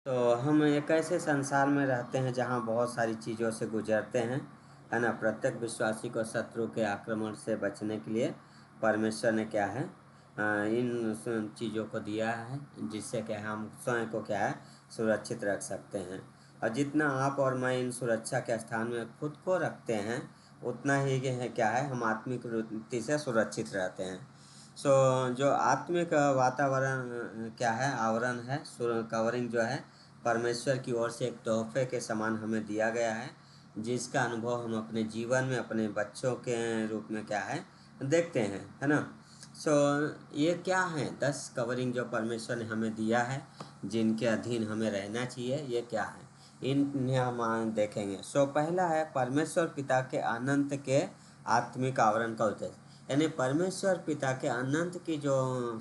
तो हम एक ऐसे संसार में रहते हैं जहाँ बहुत सारी चीज़ों से गुजरते हैं, है ना? प्रत्येक विश्वासी को शत्रु के आक्रमण से बचने के लिए परमेश्वर ने क्या है इन चीज़ों को दिया है, जिससे क्या है हम स्वयं को क्या है सुरक्षित रख सकते हैं। और जितना आप और मैं इन सुरक्षा के स्थान में खुद को रखते हैं, उतना ही क्या है हम आत्मिक रीति से सुरक्षित रहते हैं। जो आत्मिक वातावरण क्या है आवरण है कवरिंग जो है परमेश्वर की ओर से एक तोहफे के समान हमें दिया गया है, जिसका अनुभव हम अपने जीवन में अपने बच्चों के रूप में क्या है देखते हैं, है ना? सो ये क्या है 10 कवरिंग जो परमेश्वर ने हमें दिया है, जिनके अधीन हमें रहना चाहिए, ये क्या है इन्हें हम देखेंगे। पहला है परमेश्वर पिता के अनंत के आत्मिक आवरण का उद्देश्य, यानी परमेश्वर पिता के अनंत की जो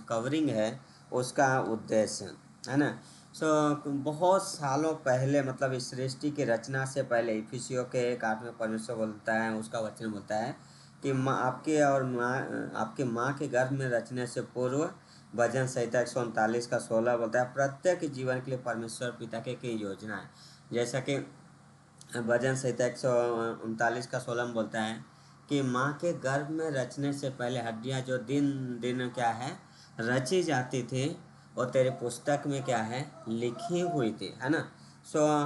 कवरिंग है उसका उद्देश्य, है ना? बहुत सालों पहले मतलब इस सृष्टि की रचना से पहले इफिसियों के 1:8 में परमेश्वर बोलता है, उसका वचन बोलता है कि माँ आपके माँ के गर्भ में रचने से पूर्व, भजन संहिता 139 का 16 बोलता है प्रत्येक जीवन के लिए परमेश्वर पिता के कई योजना है। जैसा कि भजन संहिता 139 का 16 में बोलता है कि माँ के गर्भ में रचने से पहले हड्डियाँ जो दिन दिन क्या है रची जाती थी, वो तेरे पुस्तक में क्या है लिखी हुई थी, है ना?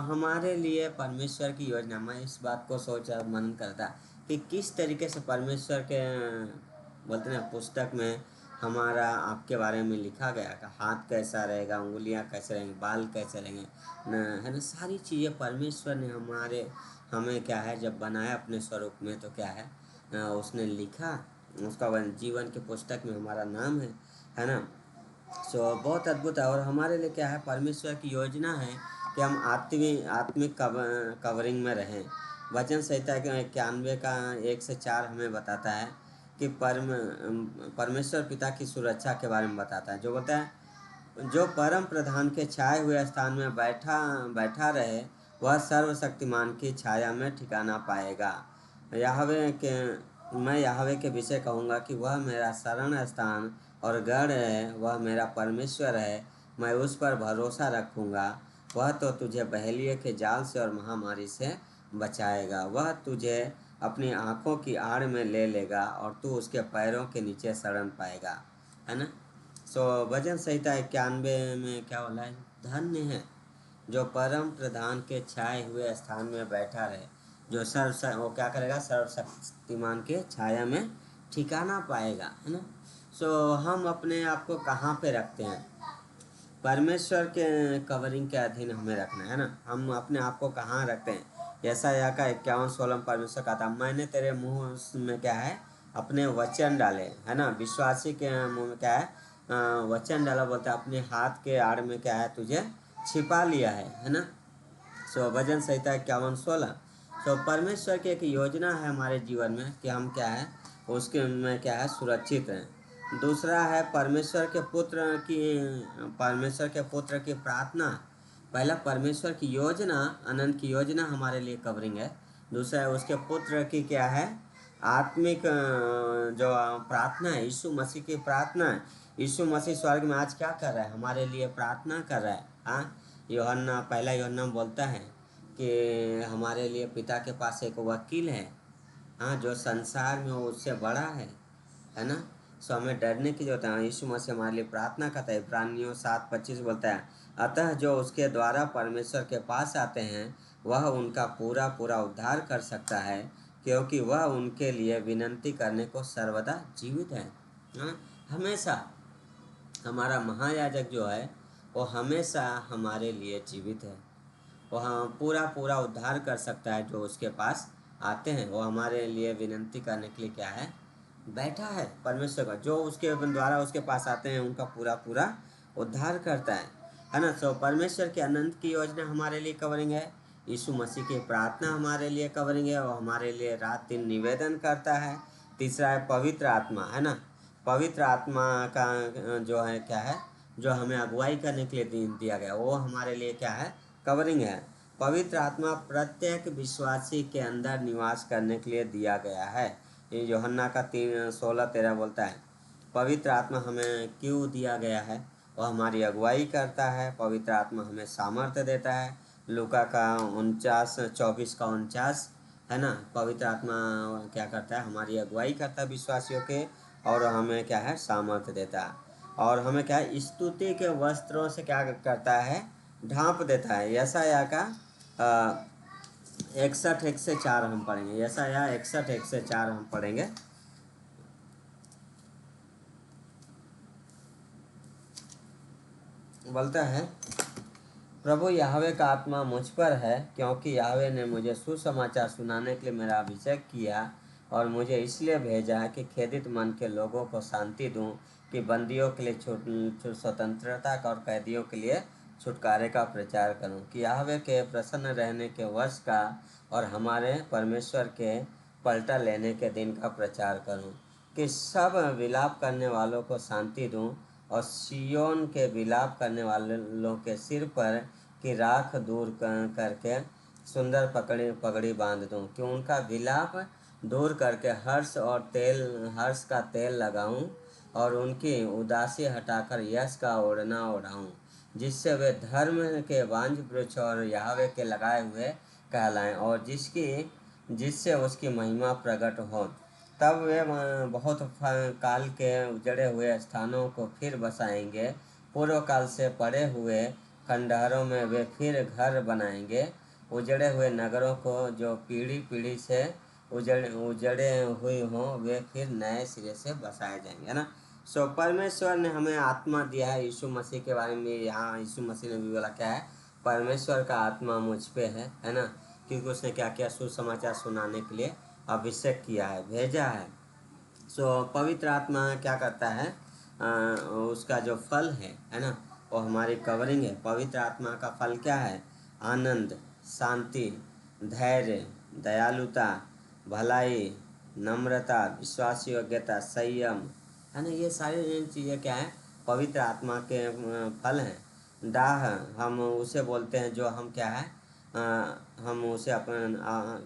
हमारे लिए परमेश्वर की योजना, मैं इस बात को सोचा मनन करता कि किस तरीके से परमेश्वर के बोलते ना पुस्तक में हमारा आपके बारे में लिखा गया कि हाथ कैसा रहेगा, उंगलियां कैसे रहेंगी, बाल कैसे रहेंगे न, है ना? सारी चीज़ें परमेश्वर ने हमें क्या है जब बनाया अपने स्वरूप में, तो क्या है उसने लिखा, उसका जीवन के पुस्तक में हमारा नाम है ना? बहुत अद्भुत है। और हमारे लिए क्या है परमेश्वर की योजना है कि हम आत्मिक कवरिंग में रहें। वचन संहिता के 91 का 1 से 4 हमें बताता है कि परमेश्वर पिता की सुरक्षा के बारे में बताता है, जो बोलता है जो परम प्रधान के छाए हुए स्थान में बैठा बैठा रहे, वह सर्वशक्तिमान की छाया में ठिकाना पाएगा। याहवे के मैं याहवे के विषय कहूँगा कि वह मेरा शरण स्थान और गढ़ है, वह मेरा परमेश्वर है, मैं उस पर भरोसा रखूँगा। वह तो तुझे बहेलिए के जाल से और महामारी से बचाएगा, वह तुझे अपनी आँखों की आड़ में ले लेगा और तू उसके पैरों के नीचे शरण पाएगा, है ना? भजन संहिता 91 में क्या बोला है, धन्य है जो परम प्रधान के छाए हुए स्थान में बैठा रहे, जो वो क्या करेगा सर्वशक्तिमान के छाया में ठिकाना पाएगा, है ना? हम अपने आप को कहाँ पे रखते हैं? परमेश्वर के कवरिंग के अधीन हमें रखना है ना। हम अपने आप को कहाँ रखते हैं? यशायाह का 51:16 परमेश्वर कहा था, मैंने तेरे मुंह में क्या है अपने वचन डाले, है ना? विश्वासी के मुंह में क्या है वचन डाला, बोलता है अपने हाथ के आड़ में क्या है तुझे छिपा लिया है ना? भजन संहिता 51:16। परमेश्वर की एक योजना है हमारे जीवन में कि हम क्या है उसके में क्या है सुरक्षित रहें। दूसरा है परमेश्वर के पुत्र की प्रार्थना। पहला परमेश्वर की योजना, अनंत की योजना हमारे लिए कवरिंग है। दूसरा है उसके पुत्र की क्या है आत्मिक जो प्रार्थना है, यीशु मसीह की प्रार्थना है। यीशु मसीह स्वर्ग में आज क्या कर रहा है? हमारे लिए प्रार्थना कर रहा है। हाँ, पहला यूहन्ना बोलता है कि हमारे लिए पिता के पास एक वकील है, हाँ, जो संसार में उससे बड़ा है ना? हमें डरने की जरूरत है। यीशु मसीह हमारे लिए प्रार्थना करता है। इब्रानियों 7:25 बोलता है, अतः जो उसके द्वारा परमेश्वर के पास आते हैं वह उनका पूरा पूरा उद्धार कर सकता है, क्योंकि वह उनके लिए विनती करने को सर्वदा जीवित है। हाँ, हमेशा हमारा महायाजक जो है वो हमेशा हमारे लिए जीवित है। वो हाँ पूरा पूरा उद्धार कर सकता है। जो उसके पास आते हैं वो हमारे लिए विनती करने के लिए क्या है बैठा है परमेश्वर का। जो उसके द्वारा उसके पास आते हैं उनका पूरा पूरा उद्धार करता है ना? परमेश्वर के अनंत की योजना हमारे लिए कवरिंग है। यीशु मसीह की प्रार्थना हमारे लिए कवरिंग है, और हमारे लिए रात दिन निवेदन करता है। तीसरा है पवित्र आत्मा, है ना? पवित्र आत्मा का जो है क्या है जो हमें अगुवाई करने के लिए दिया गया, वो हमारे लिए क्या है कवरिंग है। पवित्र आत्मा प्रत्येक विश्वासी के अंदर निवास करने के लिए दिया गया है। ये यूहन्ना का 3:16-13 बोलता है। पवित्र आत्मा हमें क्यों दिया गया है? वह हमारी अगुवाई करता है। पवित्र आत्मा हमें सामर्थ्य देता है। लूका का 24:24 है ना। पवित्र आत्मा क्या करता है, हमारी अगुवाई करता है विश्वासियों के, और हमें क्या है, सामर्थ्य देता है। और हमें क्या है, स्तुति के वस्त्रों से क्या करता है, ढांप देता है। यशायाह का 61:1-4 हम पढ़ेंगे। यशायाह 61:1-4 हम पढ़ेंगे। बोलता है, प्रभु याहवे का आत्मा मुझ पर है, क्योंकि याहवे ने मुझे सुसमाचार सुनाने के लिए मेरा अभिषेक किया, और मुझे इसलिए भेजा है कि खेदित मन के लोगों को शांति दूं, कि बंदियों के लिए स्वतंत्रता का और कैदियों के लिए छुटकारे का प्रचार करूं, कि याहवे के प्रसन्न रहने के वर्ष का और हमारे परमेश्वर के पलटा लेने के दिन का प्रचार करूं, कि सब विलाप करने वालों को शांति दूं, और सियोन के विलाप करने वालों के सिर पर की राख दूर करके सुंदर पगड़ी बांध दूं, कि उनका विलाप दूर करके हर्ष का तेल लगाऊं, और उनकी उदासी हटाकर यश का ओढ़ना ओढ़ाऊं, जिससे वे धर्म के वांझ वृक्ष और याहवे के लगाए हुए कहलाएं, और जिससे उसकी महिमा प्रकट हो। तब वे बहुत काल के उजड़े हुए स्थानों को फिर बसाएंगे। पूर्व काल से पड़े हुए खंडहरों में वे फिर घर बनाएंगे। उजड़े हुए नगरों को जो पीढ़ी पीढ़ी से उजड़े हुए हों, वे फिर नए सिरे से बसाए जाएंगे, है ना। सो परमेश्वर ने हमें आत्मा दिया है। यीशु मसीह के बारे में यहाँ यीशु मसीह ने भी बोला क्या है, परमेश्वर का आत्मा मुझ पे है ना। क्योंकि उसने क्या किया, सुसमाचार सुनाने के लिए अभिषेक किया है, भेजा है। सो पवित्र आत्मा क्या करता है, उसका जो फल है ना, वो हमारी कवरिंग है। पवित्र आत्मा का फल क्या है, आनंद, शांति, धैर्य, दयालुता, भलाई, नम्रता, विश्वास योग्यता, संयम, है ना। ये सारी चीज़ें क्या है, पवित्र आत्मा के फल हैं। दाह हम उसे बोलते हैं जो हम क्या है, हम उसे अपने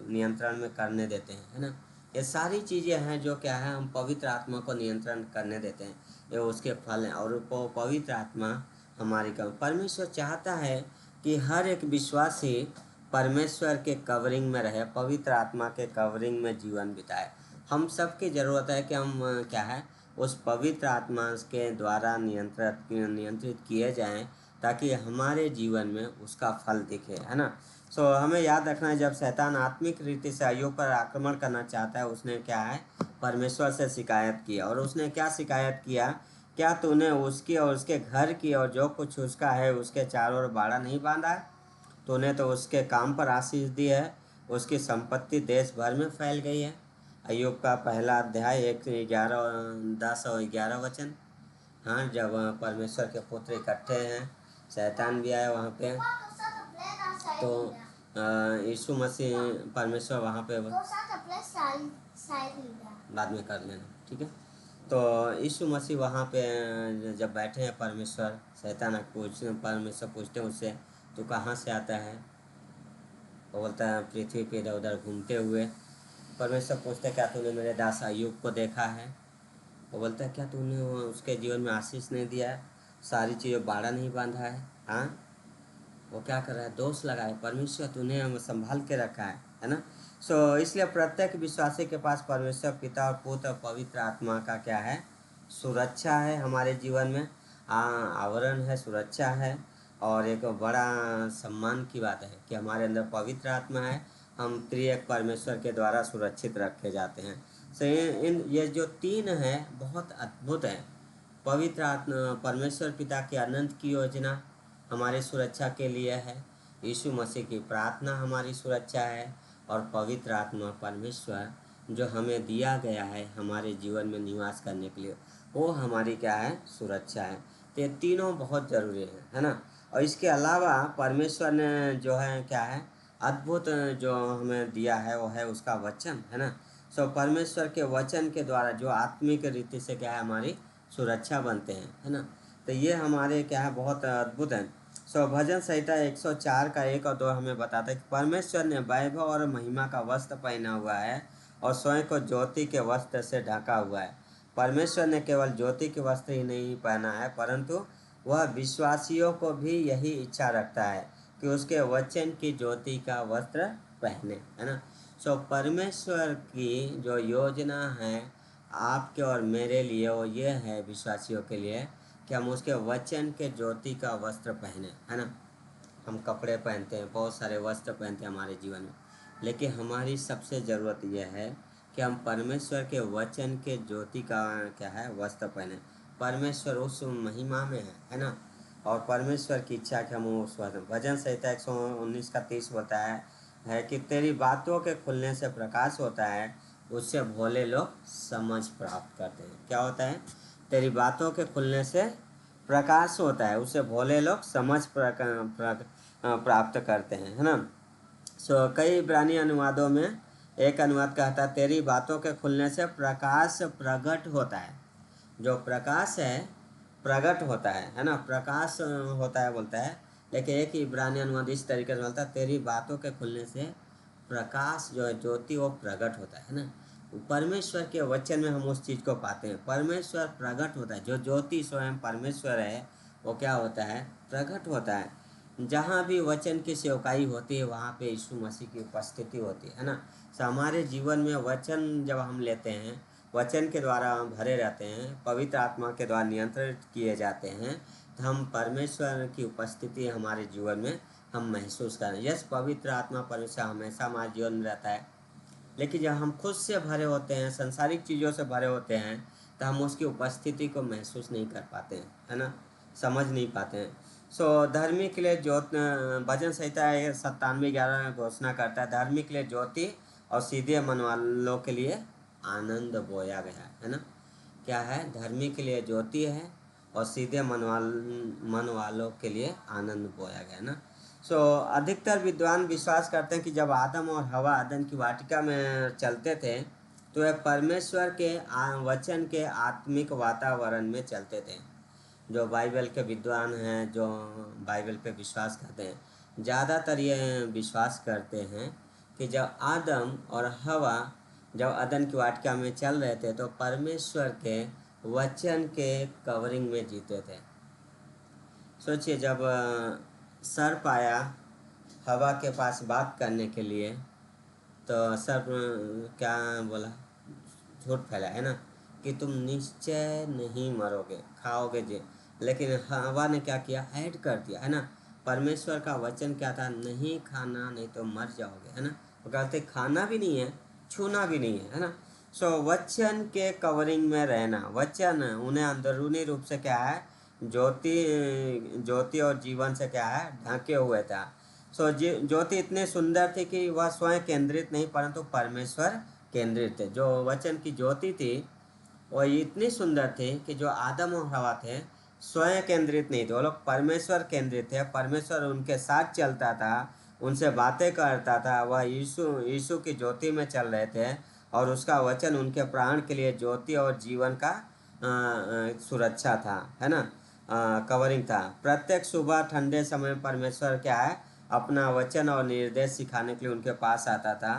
नियंत्रण में करने देते हैं, है ना। ये सारी चीज़ें हैं जो क्या है, हम पवित्र आत्मा को नियंत्रण करने देते हैं, ये उसके फल हैं। और पवित्र आत्मा हमारी परमेश्वर चाहता है कि हर एक विश्वासी परमेश्वर के कवरिंग में रहे, पवित्र आत्मा के कवरिंग में जीवन बिताए। हम सबकी ज़रूरत है कि हम क्या है, उस पवित्र आत्मा के द्वारा नियंत्रित किए जाएं, ताकि हमारे जीवन में उसका फल दिखे, है ना। सो हमें याद रखना है, जब शैतान आत्मिक रीति से अय्यूब पर आक्रमण करना चाहता है, उसने क्या है, परमेश्वर से शिकायत किया। और उसने क्या शिकायत किया, क्या तूने उसकी और उसके घर की और जो कुछ उसका है उसके चारों ओर बाड़ा नहीं बांधा है? तूने तो उसके काम पर आशीष दी है, उसकी संपत्ति देश भर में फैल गई है। अय्यूब का पहला अध्याय 10-11 हाँ, जब परमेश्वर के पुत्र इकट्ठे हैं, शैतान भी आया वहाँ पे, तो यीशु मसीह परमेश्वर वहाँ पे बाद में कर लेना, ठीक है। तो यीशु मसीह वहाँ पे जब बैठे हैं, परमेश्वर शैतान परमेश्वर पूछते हैं उससे, तू कहाँ से आता है? वो बोलता है, पृथ्वी पे इधर उधर घूमते हुए। परमेश्वर पूछते हैं, क्या तूने मेरे दास अय्यूब को देखा है? वो बोलता है, क्या तूने उसके जीवन में आशीष नहीं दिया है, सारी चीज़ें बाड़ा नहीं बांधा है? हाँ, वो क्या कर रहा है, दोष लगा है। परमेश्वर तूने हमें संभाल के रखा है ना। सो इसलिए प्रत्येक विश्वासी के पास परमेश्वर पिता और पुत्र और पवित्र आत्मा का क्या है, सुरक्षा है हमारे जीवन में, आवरण है, सुरक्षा है। और एक बड़ा सम्मान की बात है कि हमारे अंदर पवित्र आत्मा है, हम त्रिएक परमेश्वर के द्वारा सुरक्षित रखे जाते हैं। सो ये जो तीन हैं बहुत अद्भुत हैं। पवित्र आत्मा, परमेश्वर पिता की अनंत की योजना हमारी सुरक्षा के लिए है, यीशु मसीह की प्रार्थना हमारी सुरक्षा है, और पवित्र आत्मा परमेश्वर जो हमें दिया गया है हमारे जीवन में निवास करने के लिए, वो हमारी क्या है, सुरक्षा है। तो ये तीनों बहुत ज़रूरी है ना। और इसके अलावा परमेश्वर ने जो है क्या है, अद्भुत जो हमें दिया है वो है उसका वचन, है ना। सो परमेश्वर के वचन के द्वारा जो आत्मिक रीति से क्या है, हमारी सुरक्षा बनते हैं, है ना। तो ये हमारे क्या है, बहुत अद्भुत है। सो भजन संहिता 104 का 1 और 2 हमें बताता है कि परमेश्वर ने वैभव और महिमा का वस्त्र पहना हुआ है, और स्वयं को ज्योति के वस्त्र से ढका हुआ है। परमेश्वर ने केवल ज्योति के वस्त्र ही नहीं पहना है, परंतु वह विश्वासियों को भी यही इच्छा रखता है कि उसके वचन की ज्योति का वस्त्र पहने, है ना। सो परमेश्वर की जो योजना है आपके और मेरे लिए वो ये है, विश्वासियों के लिए, कि हम उसके वचन के ज्योति का वस्त्र पहने, है ना। हम कपड़े पहनते हैं, बहुत सारे वस्त्र पहनते हैं हमारे जीवन में, लेकिन हमारी सबसे ज़रूरत यह है कि हम परमेश्वर के वचन के ज्योति का क्या है, वस्त्र पहने। परमेश्वर उस महिमा में है ना। और परमेश्वर की इच्छा कि हम उस भजन संहिता 119 का 30 बोलता है कि तेरी बातों के खुलने से प्रकाश होता है, उससे भोले लोग समझ प्राप्त करते हैं। क्या होता है? तेरी बातों के खुलने से प्रकाश होता है, उससे भोले लोग समझ प्राप्त करते हैं, है ना। सो कई इब्रानी अनुवादों में एक अनुवाद कहता है तेरी बातों के खुलने से प्रकाश प्रकट होता है। जो प्रकाश है प्रकट होता है ना, प्रकाश होता है बोलता है। लेकिन एक इब्रानी अनुवाद इस तरीके से बोलता है तेरी बातों के खुलने से प्रकाश जो है, ज्योति, वो प्रकट होता है ना। परमेश्वर के वचन में हम उस चीज़ को पाते हैं, परमेश्वर प्रकट होता है। जो ज्योति स्वयं परमेश्वर है वो क्या होता है, प्रकट होता है। जहाँ भी वचन की सेवकाई होती है वहाँ पे यीशु मसीह की उपस्थिति होती है ना। तो हमारे जीवन में वचन जब हम लेते हैं, वचन के द्वारा हम भरे रहते हैं, पवित्र आत्मा के द्वारा नियंत्रित किए जाते हैं, तो हम परमेश्वर की उपस्थिति हमारे जीवन में हम महसूस करें। यस, पवित्र आत्मा परमेश्वर हमेशा हमारे जीवन में रहता है, लेकिन जब हम खुद से भरे होते हैं, संसारिक चीज़ों से भरे होते हैं, तो हम उसकी उपस्थिति को महसूस नहीं कर पाते हैं, है ना, समझ नहीं पाते हैं। सो धर्मी के लिए भजन संहिता 97:11 घोषणा करता है, धर्मी के लिए ज्योति और सीधे मन वालों के लिए आनंद बोया गया है ना। क्या है? धर्मी के लिए ज्योति है और सीधे मन वालों के लिए आनंद बोया गया है ना। सो अधिकतर विद्वान विश्वास करते हैं कि जब आदम और हवा अदन की वाटिका में चलते थे तो वे परमेश्वर के वचन के आत्मिक वातावरण में चलते थे। जो बाइबल के विद्वान हैं, जो बाइबल पे विश्वास करते हैं, ज़्यादातर ये विश्वास करते हैं कि जब आदम और हवा जब अदन की वाटिका में चल रहे थे तो परमेश्वर के वचन के कवरिंग में जीते थे। सोचिए, जब सर्प आया हवा के पास बात करने के लिए, तो सर्प क्या बोला? झूठ फैला, है ना, कि तुम निश्चय नहीं मरोगे, खाओगे जे। लेकिन हवा ने क्या किया? ऐड कर दिया, है ना। परमेश्वर का वचन क्या था? नहीं खाना, नहीं तो मर जाओगे, है ना। वो कहते खाना भी नहीं है, छूना भी नहीं है ना। सो वचन के कवरिंग में रहना, वचन उन्हें अंदरूनी रूप से क्या है, ज्योति और जीवन से क्या है, ढके हुए था। सो ज्योति इतनी सुंदर थी कि वह स्वयं केंद्रित नहीं परंतु परमेश्वर केंद्रित थे। जो वचन की ज्योति थी वो इतनी सुंदर थी कि जो आदम और हवा थे स्वयं केंद्रित नहीं थे, वो लोग परमेश्वर केंद्रित थे। परमेश्वर उनके साथ चलता था, उनसे बातें करता था, वह यीशु की ज्योति में चल रहे थे और उसका वचन उनके प्राण के लिए ज्योति और जीवन का सुरक्षा था, है ना, कवरिंग था। प्रत्येक सुबह ठंडे समय परमेश्वर क्या है, अपना वचन और निर्देश सिखाने के लिए उनके पास आता था।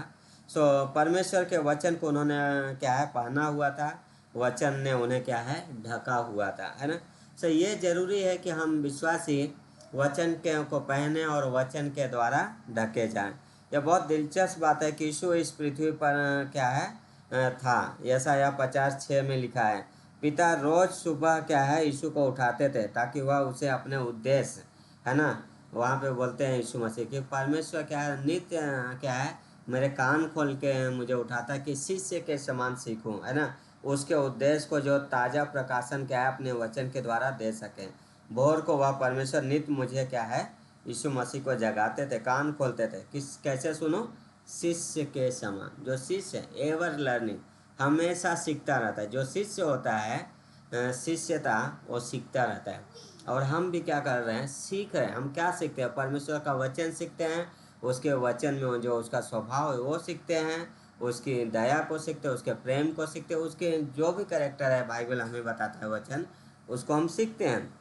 सो परमेश्वर के वचन को उन्होंने क्या है, पहना हुआ था, वचन ने उन्हें क्या है, ढका हुआ था, है ना। सो ये जरूरी है कि हम विश्वासी वचन के को पहने और वचन के द्वारा ढके जाएं। यह बहुत दिलचस्प बात है कि यीशु इस पृथ्वी पर क्या है, था। यशायाह 50:6 में लिखा है, पिता रोज सुबह क्या है, यीशु को उठाते थे ताकि वह उसे अपने उद्देश्य, है ना, वहाँ पे बोलते हैं यीशु मसीह कि परमेश्वर क्या है, नित्य क्या है, मेरे कान खोल के मुझे उठाता कि शिष्य के समान सीखूं, है ना, उसके उद्देश्य को जो ताज़ा प्रकाशन क्या है अपने वचन के द्वारा दे सकें। भोर को वह परमेश्वर नित्य मुझे क्या है, यीशु मसीह को जगाते थे, कान खोलते थे, कैसे सुनो, शिष्य के समान। जो शिष्य एवर लर्निंग, हमेशा सीखता रहता है। जो शिष्य होता है, शिष्यता, वो सीखता रहता है। और हम भी क्या कर रहे हैं, सीख रहे हैं। हम क्या सीखते हैं? परमेश्वर का वचन सीखते हैं, उसके वचन में जो उसका स्वभाव है वो सीखते हैं, उसकी दया को सीखते हैं, उसके प्रेम को सीखते हैं, उसके जो भी कैरेक्टर है बाइबल हमें बताता है वचन, उसको हम सीखते हैं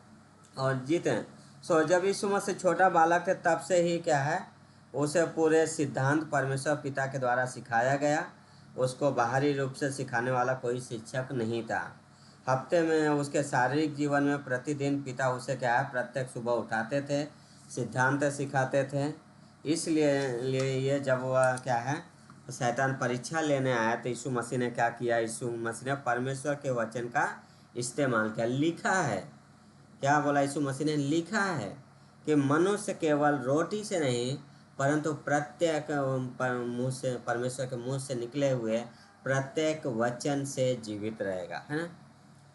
और जीते हैं। सो जब यीशु मसीह छोटा बालक थे तब से ही क्या है, उसे पूरे सिद्धांत परमेश्वर पिता के द्वारा सिखाया गया। उसको बाहरी रूप से सिखाने वाला कोई शिक्षक नहीं था। हफ्ते में उसके शारीरिक जीवन में प्रतिदिन पिता उसे क्या है प्रत्येक सुबह उठाते थे, सिद्धांत सिखाते थे। इसलिए जब वह क्या है शैतान परीक्षा लेने आया तो यीशु मसीह ने क्या किया, यीशु मसीह ने परमेश्वर के वचन का इस्तेमाल किया। लिखा है, क्या बोला यीशु मसीह ने, लिखा है कि मनुष्य केवल रोटी से नहीं परंतु प्रत्येक मुंह से, परमेश्वर के मुंह से निकले हुए प्रत्येक वचन से जीवित रहेगा, है ना।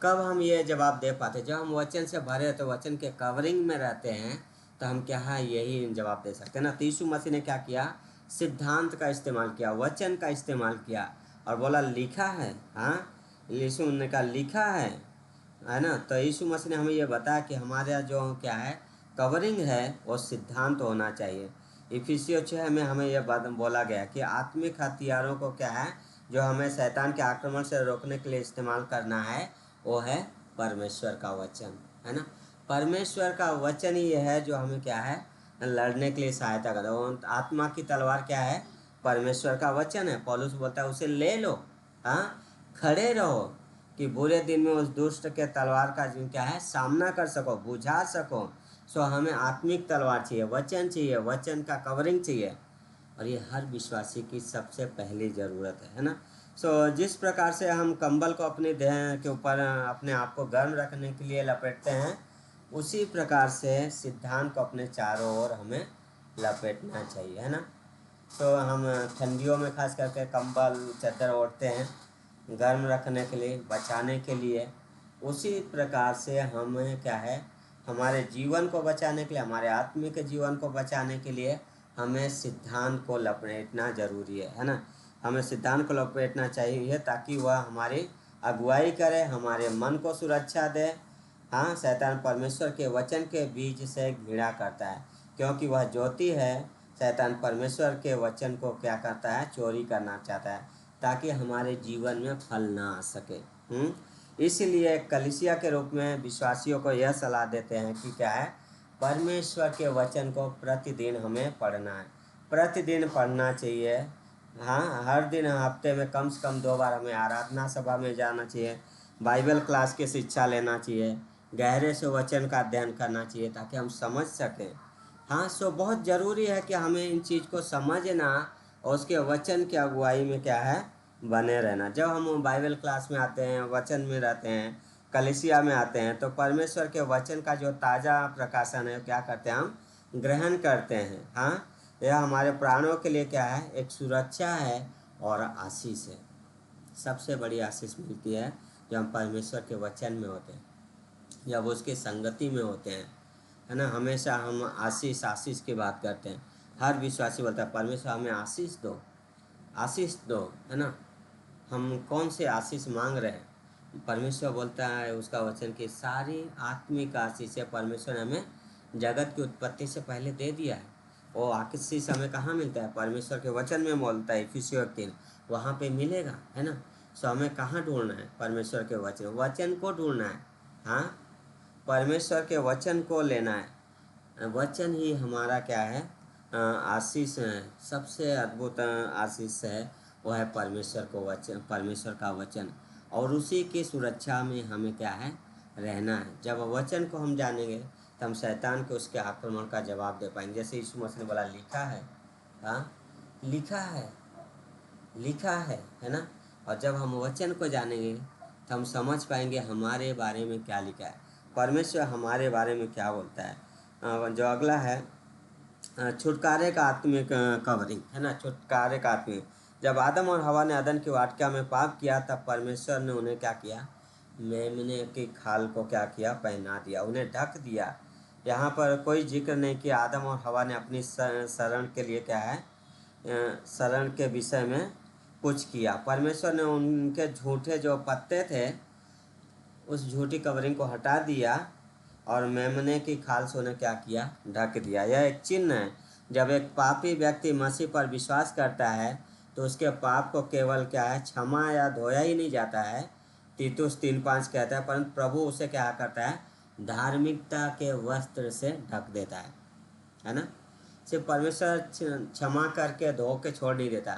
कब हम ये जवाब दे पाते, जब हम वचन से भरे तो वचन के कवरिंग में रहते हैं तो हम क्या है यही जवाब दे सकते हैं ना। तो यीशु मसीह ने क्या किया, सिद्धांत का इस्तेमाल किया, वचन का इस्तेमाल किया और बोला लिखा है। हाँ, यीशु ने कहा लिखा है ना। तो यीशु मसीह ने हमें ये बताया कि हमारा जो क्या है कवरिंग है वो सिद्धांत होना चाहिए। इफिसियों 6 में हमें यह बात बोला गया कि आत्मिक हथियारों को क्या है जो हमें शैतान के आक्रमण से रोकने के लिए इस्तेमाल करना है वो है परमेश्वर का वचन, है ना। परमेश्वर का वचन ही है जो हमें क्या है लड़ने के लिए सहायता करता है। आत्मा की तलवार क्या है, परमेश्वर का वचन है। पौलुस बोलता है उसे ले लो, हाँ, खड़े रहो कि बुरे दिन में उस दुष्ट के तलवार का क्या है सामना कर सको, बुझा सको। सो हमें आत्मिक तलवार चाहिए, वचन चाहिए, वचन का कवरिंग चाहिए और ये हर विश्वासी की सबसे पहली ज़रूरत है ना। सो जिस प्रकार से हम कंबल को अपने देह के ऊपर अपने आप को गर्म रखने के लिए लपेटते हैं, उसी प्रकार से सिद्धांत को अपने चारों ओर हमें लपेटना चाहिए, है ना। तो हम ठंडियों में खास करके कंबल चादर ओढ़ते हैं गर्म रखने के लिए, बचाने के लिए। उसी प्रकार से हमें क्या है हमारे जीवन को बचाने के लिए, हमारे आत्मिक जीवन को बचाने के लिए हमें सिद्धांत को लपेटना ज़रूरी है ना। हमें सिद्धांत को लपेटना चाहिए ताकि वह हमारी अगुवाई करे, हमारे मन को सुरक्षा दे। हाँ, शैतान परमेश्वर के वचन के बीज से घृणा करता है क्योंकि वह ज्योति है। शैतान परमेश्वर के वचन को क्या करता है, चोरी करना चाहता है ताकि हमारे जीवन में फल ना आ सके। इसलिए कलीसिया के रूप में विश्वासियों को यह सलाह देते हैं कि क्या है परमेश्वर के वचन को प्रतिदिन हमें पढ़ना है, प्रतिदिन पढ़ना चाहिए। हाँ, हर दिन हफ्ते में कम से कम 2 बार हमें आराधना सभा में जाना चाहिए, बाइबल क्लास की शिक्षा लेना चाहिए, गहरे से वचन का अध्ययन करना चाहिए ताकि हम समझ सकें। हाँ, सो बहुत ज़रूरी है कि हमें इन चीज़ को समझना और उसके वचन की अगुवाई में क्या है बने रहना। जब हम बाइबल क्लास में आते हैं, वचन में रहते हैं, कलीसिया में आते हैं तो परमेश्वर के वचन का जो ताज़ा प्रकाशन है क्या करते हैं, हम ग्रहण करते हैं। हाँ, यह हमारे प्राणों के लिए क्या है, एक सुरक्षा है और आशीष है। सबसे बड़ी आशीष मिलती है जब हम परमेश्वर के वचन में होते हैं, जब उसकी संगति में होते हैं, है ना। हमेशा हम आशीष आशीष की बात करते हैं। हर विश्वासी बोलता है परमेश्वर हमें आशीष दो, आशीष दो, है ना। हम कौन से आशीष मांग रहे हैं, परमेश्वर बोलता है उसका वचन की सारी आत्मिक आशीष है परमेश्वर ने हमें जगत की उत्पत्ति से पहले दे दिया है। वो आशीष हमें कहाँ मिलता है, परमेश्वर के वचन में बोलता है इफिसियों 3, वहाँ पे मिलेगा, है ना। सो हमें कहाँ ढूंढना है, परमेश्वर के वचन, वचन को ढूंढना है। हाँ, परमेश्वर के वचन को लेना है। वचन ही हमारा क्या है आशीष है, सबसे अद्भुत आशीष है वो है परमेश्वर को वचन, परमेश्वर का वचन, और उसी की सुरक्षा में हमें क्या है रहना है। जब वचन को हम जानेंगे तो हम शैतान के उसके आक्रमण का जवाब दे पाएंगे। जैसे यीशु मसीह ने बोला लिखा है, हाँ, लिखा है, लिखा है ना। और जब हम वचन को जानेंगे तो हम समझ पाएंगे हमारे बारे में क्या लिखा है, परमेश्वर हमारे बारे में क्या बोलता है। जो अगला है छुटकारे का आत्मिक कवरिंग, है ना, छुटकारे का आत्मिक। जब आदम और हवा ने अदन की वाटिका में पाप किया तब परमेश्वर ने उन्हें क्या किया, मेमने की खाल को क्या किया, पहना दिया, उन्हें ढक दिया। यहाँ पर कोई जिक्र नहीं कि आदम और हवा ने अपनी शरण के लिए क्या है शरण के विषय में कुछ किया। परमेश्वर ने उनके झूठे जो पत्ते थे उस झूठी कवरिंग को हटा दिया और मेमने की खाल से उन्हें क्या किया, ढक दिया। यह एक चिन्ह है, जब एक पापी व्यक्ति मसीह पर विश्वास करता है तो उसके पाप को केवल क्या है क्षमा या धोया ही नहीं जाता है, तीतुस 3:5 कहता है, परंतु प्रभु उसे क्या करता है, धार्मिकता के वस्त्र से ढक देता है ना। सिर्फ परमेश्वर क्षमा करके धो के छोड़ नहीं देता,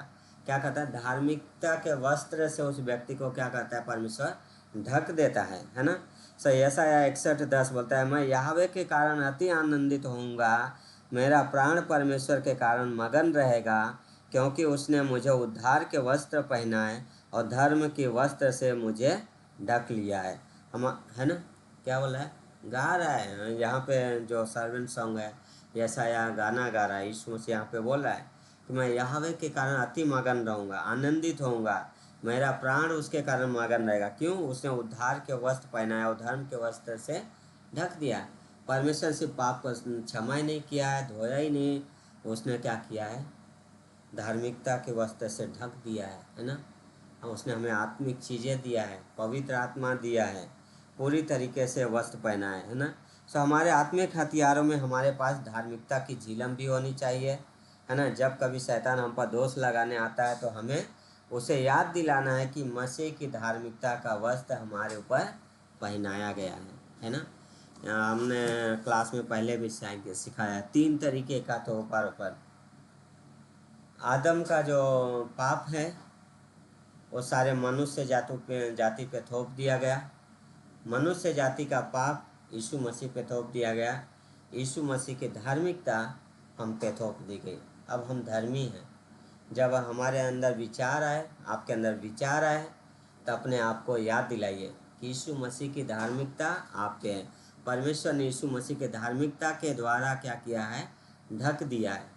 क्या करता है, धार्मिकता के वस्त्र से उस व्यक्ति को क्या करता है, परमेश्वर ढक देता है ना। सो यशायाह 61:10 बोलता है, मैं यहोवा के कारण अति आनंदित होऊंगा, मेरा प्राण परमेश्वर के कारण मगन रहेगा, क्योंकि उसने मुझे उद्धार के वस्त्र पहनाए और धर्म के वस्त्र से मुझे ढक लिया है। हम है ना, क्या बोला है, गा रहा है यहाँ पे जो सर्वेंट सॉन्ग है, यशायाह गाना गा रहा है। यीशु मसीह यहाँ पे बोल रहा है कि मैं यहोवा के कारण अति मगन रहूँगा, आनंदित होऊंगा, मेरा प्राण उसके कारण मगन रहेगा। क्यों? उसने उद्धार के वस्त्र पहनाया और धर्म के वस्त्र से ढक दिया। परमेश्वर सिर्फ पाप को क्षमा ही नहीं किया है, धोया ही नहीं, उसने क्या किया है, धार्मिकता के वस्त्र से ढक दिया है ना। उसने हमें आत्मिक चीज़ें दिया है, पवित्र आत्मा दिया है, पूरी तरीके से वस्त्र पहना है ना। सो हमारे आत्मिक हथियारों में हमारे पास धार्मिकता की झिलम भी होनी चाहिए, है ना। जब कभी शैतान हम पर दोष लगाने आता है तो हमें उसे याद दिलाना है कि मसीह की धार्मिकता का वस्त्र हमारे ऊपर पहनाया गया है ना। हमने क्लास में पहले भी सिखाया 3 तरीके का तो ऊपर आदम का जो पाप है वो सारे मनुष्य जाति पे थोप दिया गया। मनुष्य जाति का पाप यीशु मसीह पे थोप दिया गया। यीशु मसीह की धार्मिकता हम पे थोप दी गई। अब हम धर्मी हैं। जब हमारे अंदर विचार आए, आपके अंदर विचार आए, तो अपने आप को याद दिलाइए कि यीशु मसीह की धार्मिकता आप पे है। परमेश्वर ने यीशु मसीह के धार्मिकता के द्वारा क्या किया है, ढक दिया है।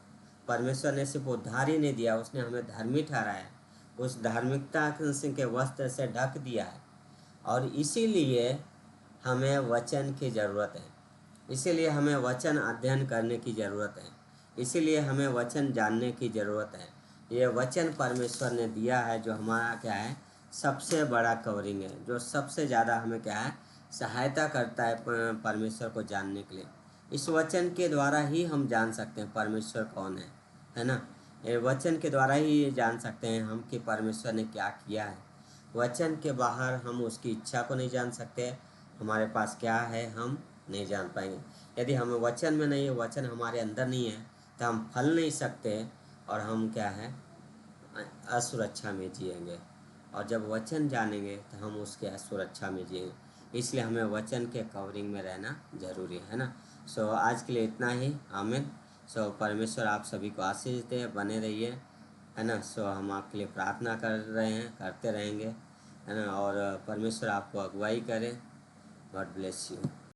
परमेश्वर ने सिर्फ उद्धार ही नहीं दिया, उसने हमें धर्मी ठहराया, उस धार्मिकता के वस्त्र से ढक दिया है। और इसीलिए हमें वचन की ज़रूरत है, इसीलिए हमें वचन अध्ययन करने की ज़रूरत है, इसीलिए हमें वचन जानने की ज़रूरत है। ये वचन परमेश्वर ने दिया है जो हमारा क्या है, सबसे बड़ा कवरिंग है, जो सबसे ज़्यादा हमें क्या है, सहायता करता है परमेश्वर को जानने के लिए। इस वचन के द्वारा ही हम जान सकते हैं परमेश्वर कौन है ना। ये वचन के द्वारा ही ये जान सकते हैं हम कि परमेश्वर ने क्या किया है। वचन के बाहर हम उसकी इच्छा को नहीं जान सकते, हमारे पास क्या है हम नहीं जान पाएंगे। यदि हमें वचन में नहीं है, वचन हमारे अंदर नहीं है, तो हम फल नहीं सकते और हम क्या है, असुरक्षा में जिएंगे। और जब वचन जानेंगे तो हम उसके असुरक्षा में जिएंगे। इसलिए हमें वचन के कवरिंग में रहना ज़रूरी है ना। सो आज के लिए इतना ही। आमीन। सो परमेश्वर आप सभी को आशीष दे, बने रहिए, है ना। सो हम आपके लिए प्रार्थना कर रहे हैं, करते रहेंगे, है ना। और परमेश्वर आपको अगुवाई करे। God bless you.